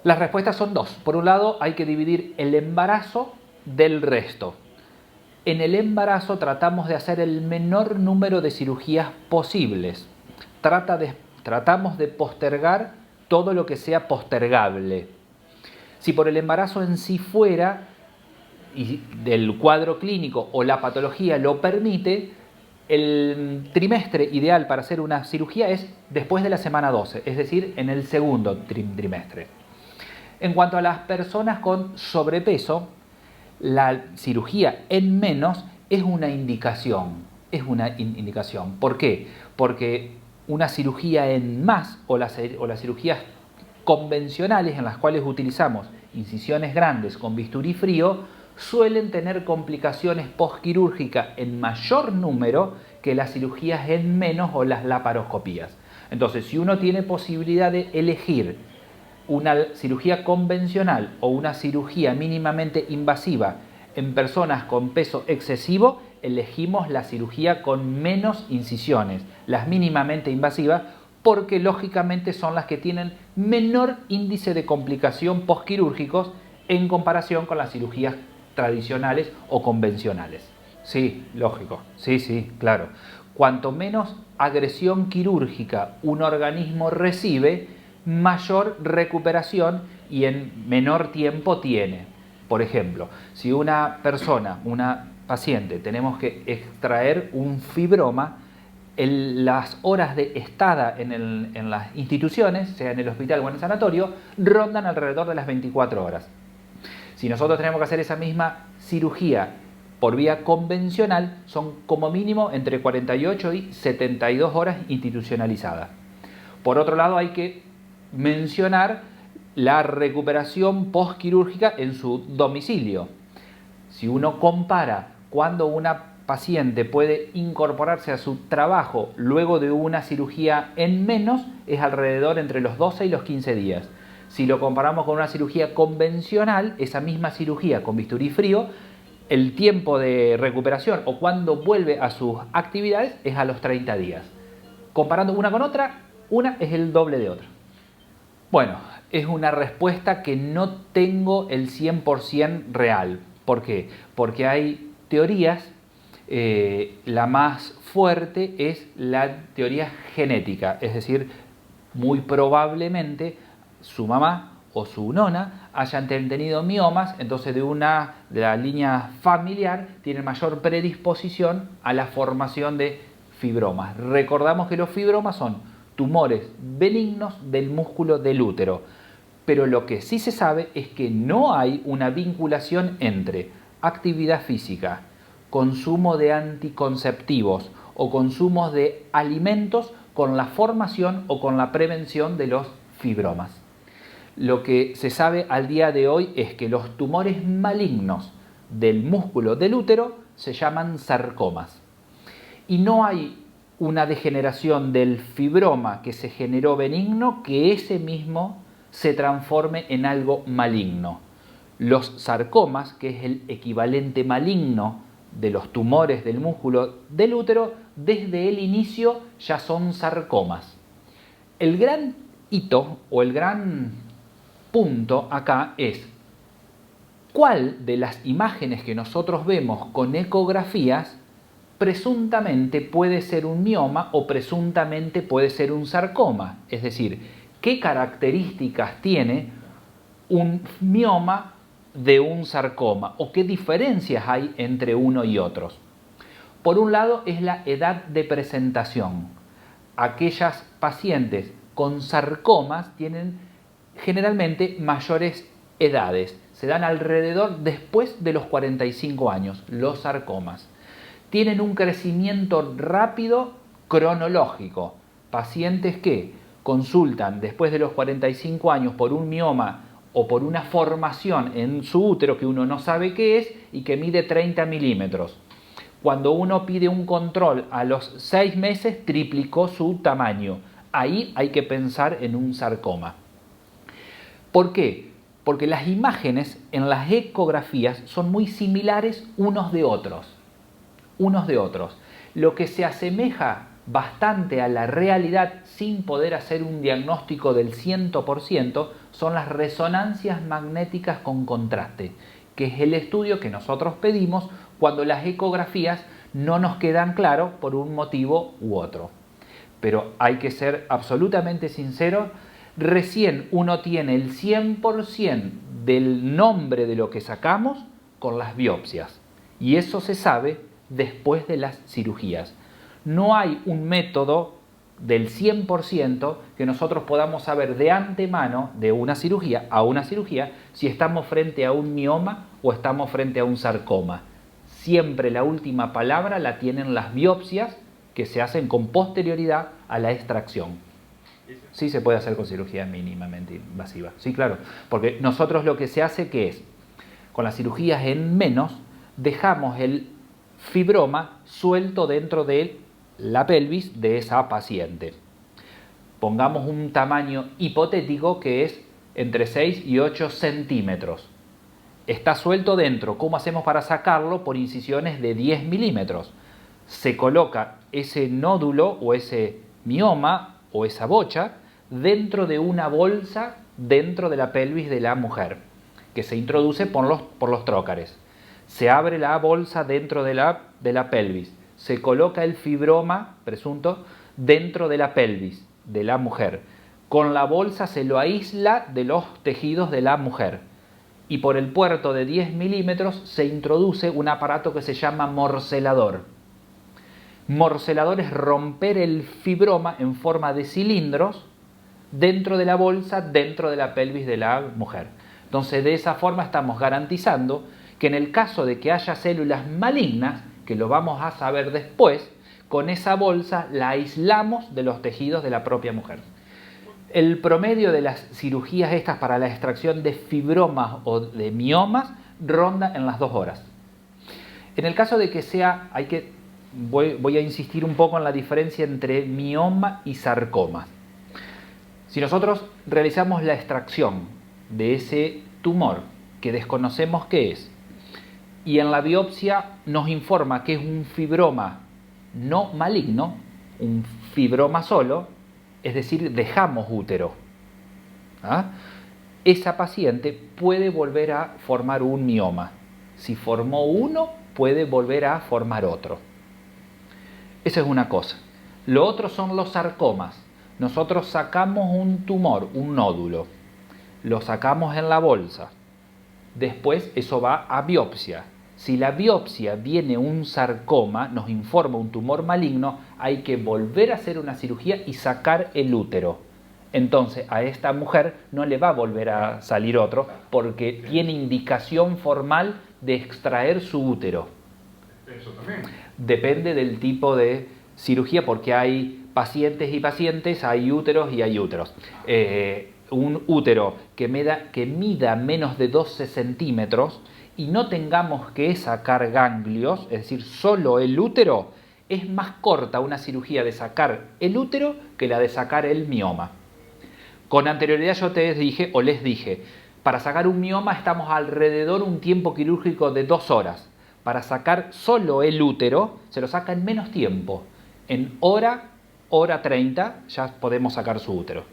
Las respuestas son dos. Por un lado, hay que dividir el embarazo del resto. En el embarazo tratamos de hacer el menor número de cirugías posibles. Tratamos de postergar todo lo que sea postergable. Si por el embarazo en sí fuera, y del cuadro clínico o la patología lo permite, el trimestre ideal para hacer una cirugía es después de la semana 12, es decir, en el segundo trimestre. En cuanto a las personas con sobrepeso, la cirugía en menos es una indicación. ¿Por qué? Porque una cirugía en más o las cirugías convencionales en las cuales utilizamos incisiones grandes con bisturí frío suelen tener complicaciones postquirúrgicas en mayor número que las cirugías en menos o las laparoscopías. Entonces, si uno tiene posibilidad de elegir una cirugía convencional o una cirugía mínimamente invasiva en personas con peso excesivo, elegimos la cirugía con menos incisiones, las mínimamente invasivas, porque lógicamente son las que tienen menor índice de complicación postquirúrgicos en comparación con las cirugías tradicionales o convencionales. Sí, lógico, sí, claro. Cuanto menos agresión quirúrgica un organismo recibe, mayor recuperación y en menor tiempo tiene. Por ejemplo, si una paciente, tenemos que extraer un fibroma, las horas de estada en las instituciones, sea en el hospital o en el sanatorio, rondan alrededor de las 24 horas. Si nosotros tenemos que hacer esa misma cirugía por vía convencional, son como mínimo entre 48 y 72 horas institucionalizadas. Por otro lado, hay que mencionar la recuperación postquirúrgica en su domicilio. Si uno compara cuando una paciente puede incorporarse a su trabajo luego de una cirugía en menos, es alrededor entre los 12 y los 15 días. Si lo comparamos con una cirugía convencional, esa misma cirugía con bisturí frío, el tiempo de recuperación o cuando vuelve a sus actividades es a los 30 días. Comparando una con otra, una es el doble de otra. Bueno, es una respuesta que no tengo el 100% real. ¿Por qué? Porque hay teorías, la más fuerte es la teoría genética, es decir, muy probablemente su mamá o su nona hayan tenido miomas, entonces de la línea familiar tienen mayor predisposición a la formación de fibromas. Recordamos que los fibromas son tumores benignos del músculo del útero, pero lo que sí se sabe es que no hay una vinculación entre actividad física, consumo de anticonceptivos o consumo de alimentos con la formación o con la prevención de los fibromas. Lo que se sabe al día de hoy es que los tumores malignos del músculo del útero se llaman sarcomas. Y no hay una degeneración del fibroma que se generó benigno que ese mismo se transforme en algo maligno. Los sarcomas, que es el equivalente maligno de los tumores del músculo del útero, desde el inicio ya son sarcomas. El gran hito o el gran punto acá es cuál de las imágenes que nosotros vemos con ecografías presuntamente puede ser un mioma o presuntamente puede ser un sarcoma. Es decir, qué características tiene un mioma de un sarcoma o qué diferencias hay entre uno y otros. Por un lado es la edad de presentación. Aquellas pacientes con sarcomas tienen generalmente mayores edades. Se dan alrededor después de los 45 años, los sarcomas. Tienen un crecimiento rápido cronológico. Pacientes que consultan después de los 45 años por un mioma o por una formación en su útero que uno no sabe qué es y que mide 30 milímetros. Cuando uno pide un control a los 6 meses, triplicó su tamaño. Ahí hay que pensar en un sarcoma. ¿Por qué? Porque las imágenes en las ecografías son muy similares unos de otros. Lo que se asemeja bastante a la realidad sin poder hacer un diagnóstico del 100%, son las resonancias magnéticas con contraste, que es el estudio que nosotros pedimos cuando las ecografías no nos quedan claras por un motivo u otro. Pero hay que ser absolutamente sincero, recién uno tiene el 100% del nombre de lo que sacamos con las biopsias. Y eso se sabe después de las cirugías. No hay un método del 100% que nosotros podamos saber de antemano de una cirugía a una cirugía si estamos frente a un mioma o estamos frente a un sarcoma. Siempre la última palabra la tienen las biopsias que se hacen con posterioridad a la extracción. Sí se puede hacer con cirugía mínimamente invasiva. Sí, claro. Porque nosotros lo que se hace que es, con las cirugías en menos, dejamos el fibroma suelto dentro de la pelvis de esa paciente. Pongamos un tamaño hipotético que es entre 6 y 8 centímetros. Está suelto dentro. ¿Cómo hacemos para sacarlo? Por incisiones de 10 milímetros. Se coloca ese nódulo o ese mioma o esa bocha dentro de una bolsa dentro de la pelvis de la mujer, que se introduce por los trócares. Se abre la bolsa dentro de la pelvis. Se coloca el fibroma presunto dentro de la pelvis de la mujer. Con la bolsa se lo aísla de los tejidos de la mujer. Y por el puerto de 10 milímetros se introduce un aparato que se llama morcelador. Morcelador es romper el fibroma en forma de cilindros dentro de la bolsa, dentro de la pelvis de la mujer. Entonces, de esa forma estamos garantizando que en el caso de que haya células malignas, que lo vamos a saber después, con esa bolsa la aislamos de los tejidos de la propia mujer. El promedio de las cirugías estas para la extracción de fibromas o de miomas ronda en las 2 horas. En el caso de que sea, voy a insistir un poco en la diferencia entre mioma y sarcoma. Si nosotros realizamos la extracción de ese tumor que desconocemos qué es, y en la biopsia nos informa que es un fibroma no maligno, un fibroma solo, es decir, dejamos útero, esa paciente puede volver a formar un mioma. Si formó uno, puede volver a formar otro. Esa es una cosa. Lo otro son los sarcomas. Nosotros sacamos un tumor, un nódulo, lo sacamos en la bolsa. Después eso va a biopsia. Si la biopsia viene un sarcoma, nos informa un tumor maligno, hay que volver a hacer una cirugía y sacar el útero. Entonces a esta mujer no le va a volver a salir otro porque tiene indicación formal de extraer su útero. Eso también. Depende del tipo de cirugía porque hay pacientes y pacientes, hay úteros y hay úteros. Un útero que mida menos de 12 centímetros y no tengamos que sacar ganglios, es decir, solo el útero, es más corta una cirugía de sacar el útero que la de sacar el mioma. Con anterioridad yo les dije, para sacar un mioma estamos alrededor un tiempo quirúrgico de 2 horas. Para sacar solo el útero se lo saca en menos tiempo. En hora 30 ya podemos sacar su útero.